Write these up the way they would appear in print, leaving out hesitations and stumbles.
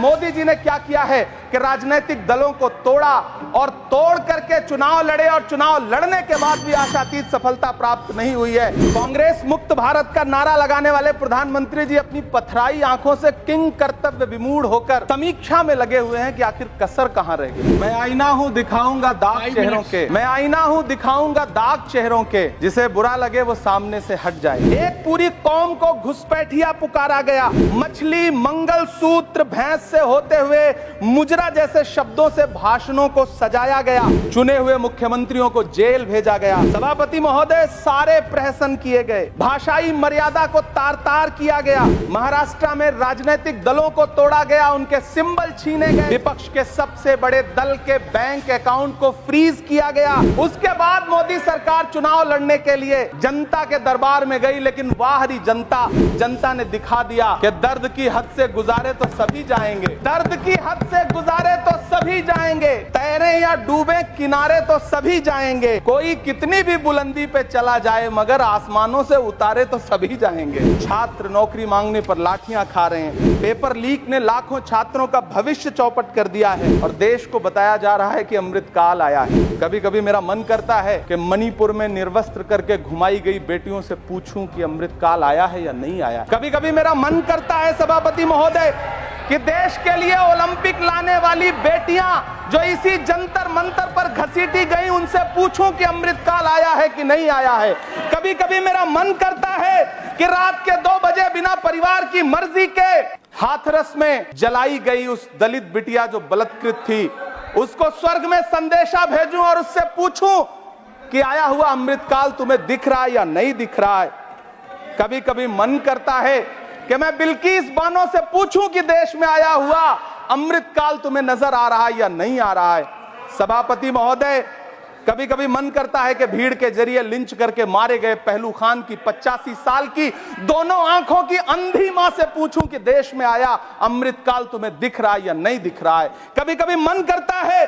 मोदी जी ने क्या किया है कि राजनीतिक दलों को तोड़ा और तोड़ करके चुनाव लड़े, और चुनाव लड़ने के बाद भी आशातीत सफलता प्राप्त नहीं हुई है। कांग्रेस मुक्त भारत का नारा लगाने वाले प्रधानमंत्री जी अपनी पथराई आंखों से किंग कर्तव्य विमूढ़ होकर समीक्षा में लगे हुए हैं कि आखिर कसर कहां रह गई। मैं आईना हूं दिखाऊंगा दाग चेहरों के, मैं आईना हूं दिखाऊंगा दाग चेहरों के, जिसे बुरा लगे वो सामने से हट जाए। एक पूरी कौम को घुसपैठिया पुकारा गया, मछली, मंगल सूत्र, भैंस से होते हुए मुजरा जैसे शब्दों से भाषणों को सजाया गया, चुने हुए मुख्यमंत्रियों को जेल भेजा गया। सभापति महोदय, सारे प्रहसन किए गए, भाषाई मर्यादा को तार तार किया गया, महाराष्ट्र में राजनीतिक दलों को तोड़ा गया, उनके सिंबल छीने गए, विपक्ष के सबसे बड़े दल के बैंक अकाउंट को फ्रीज किया गया। उसके बाद मोदी सरकार चुनाव लड़ने के लिए जनता के दरबार में गई, लेकिन बाहरी जनता ने दिखा दिया कि दर्द की हद से गुजारे तो सभी जाएंगे, दर्द की हद से गुजारे तो सभी जाएंगे, तैरे या डूबे किनारे तो सभी जाएंगे, कोई कितनी भी बुलंदी पे चला जाए मगर आसमानों से उतारे तो सभी जाएंगे। छात्र नौकरी मांगने पर लाठियां खा रहे हैं, पेपर लीक ने लाखों छात्रों का भविष्य चौपट कर दिया है, और देश को बताया जा रहा है कि अमृत काल आया है। कभी कभी मेरा मन करता है कि मणिपुर में निर्वस्त्र करके घुमाई गई बेटियों से पूछूं कि अमृत काल आया है या नहीं आया। कभी कभी मेरा मन करता है सभापति महोदय कि देश के लिए ओलंपिक लाने वाली बेटियां जो इसी जंतर मंतर पर घसीटी गई, उनसे पूछूं कि अमृत काल आया है कि नहीं आया है। कभी कभी मेरा मन करता है कि रात के 2 बजे बिना परिवार की मर्जी के हाथरस में जलाई गई उस दलित बिटिया जो बलात्कृत थी, उसको स्वर्ग में संदेशा भेजूं और उससे पूछूं कि आया हुआ अमृत काल तुम्हें दिख रहा है या नहीं दिख रहा है। कभी कभी मन करता है कि मैं बिल्किस बानो से पूछूं कि देश में आया हुआ अमृत काल तुम्हें नजर आ रहा है या नहीं आ रहा है। सभापति महोदय, कभी कभी मन करता है कि भीड़ के जरिए लिंच करके मारे गए पहलू खान की 85 साल की दोनों आंखों की अंधी मां से पूछूं कि देश में आया अमृत काल तुम्हें दिख रहा है या नहीं दिख रहा है। कभी कभी मन करता है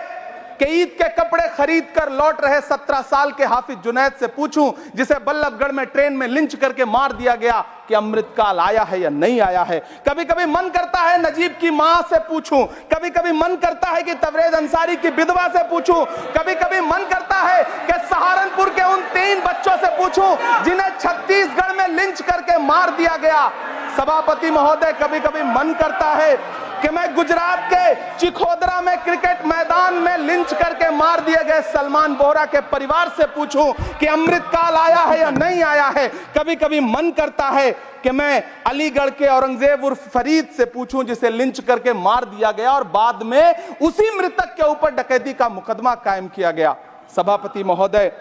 कि ईद के कपड़े खरीद कर लौट रहे 17 साल के हाफिज जुनैद से पूछूं, जिसे बल्लभगढ़ में ट्रेन में लिंच करके मार दिया गया, कि अमृत काल आया है या नहीं आया है। कभी कभी मन करता है नजीब की मां से पूछूं, कभी कभी मन करता है कि तबरेज अंसारी की विधवा से पूछूं, कभी कभी मन करता है कि सहारनपुर के उन 3 बच्चों से पूछूं जिन्हें छत्तीसगढ़ में लिंच करके मार दिया गया। सभापति महोदय, कभी कभी मन करता है कि मैं गुजरात के चिखोदरा में क्रिकेट मैदान में लिंच करके मार दिए गए सलमान बोहरा के परिवार से पूछूं कि अमृत काल आया है या नहीं आया है। कभी कभी मन करता है कि मैं अलीगढ़ के औरंगजेब उर्फ फरीद से पूछूं, जिसे लिंच करके मार दिया गया और बाद में उसी मृतक के ऊपर डकैती का मुकदमा कायम किया गया। सभापति महोदय,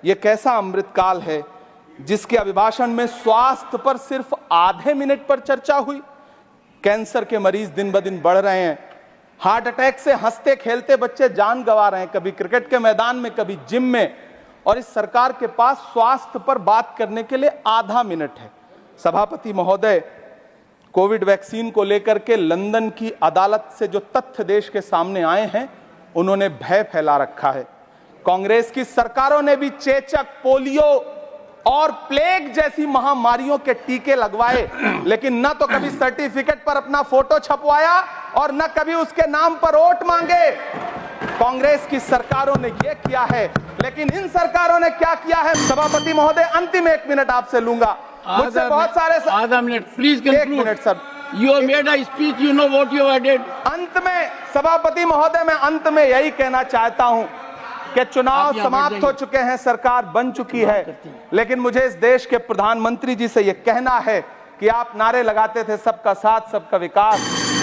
यह कैसा अमृत काल है जिसके अभिभाषण में स्वास्थ्य पर सिर्फ आधे मिनट पर चर्चा हुई। कैंसर के मरीज दिन ब दिन बढ़ रहे हैं, हार्ट अटैक से हंसते खेलते बच्चे जान गंवा रहे हैं, कभी क्रिकेट के मैदान में, कभी जिम में, और इस सरकार के पास स्वास्थ्य पर बात करने के लिए आधा मिनट है। सभापति महोदय, कोविड वैक्सीन को लेकर के लंदन की अदालत से जो तथ्य देश के सामने आए हैं, उन्होंने भय फैला रखा है। कांग्रेस की सरकारों ने भी चेचक, पोलियो और प्लेग जैसी महामारियों के टीके लगवाए, लेकिन न तो कभी सर्टिफिकेट पर अपना फोटो छपवाया और न कभी उसके नाम पर वोट मांगे। कांग्रेस की सरकारों ने यह किया है, लेकिन इन सरकारों ने क्या किया है? सभापति महोदय, अंतिम 1 मिनट आपसे लूंगा, मुझसे बहुत सारे। आधा minute please. 1 minute sir. You have made a speech, you know what you have did. अंत में सभापति महोदय, मैं अंत में यही कहना चाहता हूं कि चुनाव समाप्त हो चुके हैं, सरकार बन चुकी है, लेकिन मुझे इस देश के प्रधानमंत्री जी से यह कहना है कि आप नारे लगाते थे सबका साथ सबका विकास,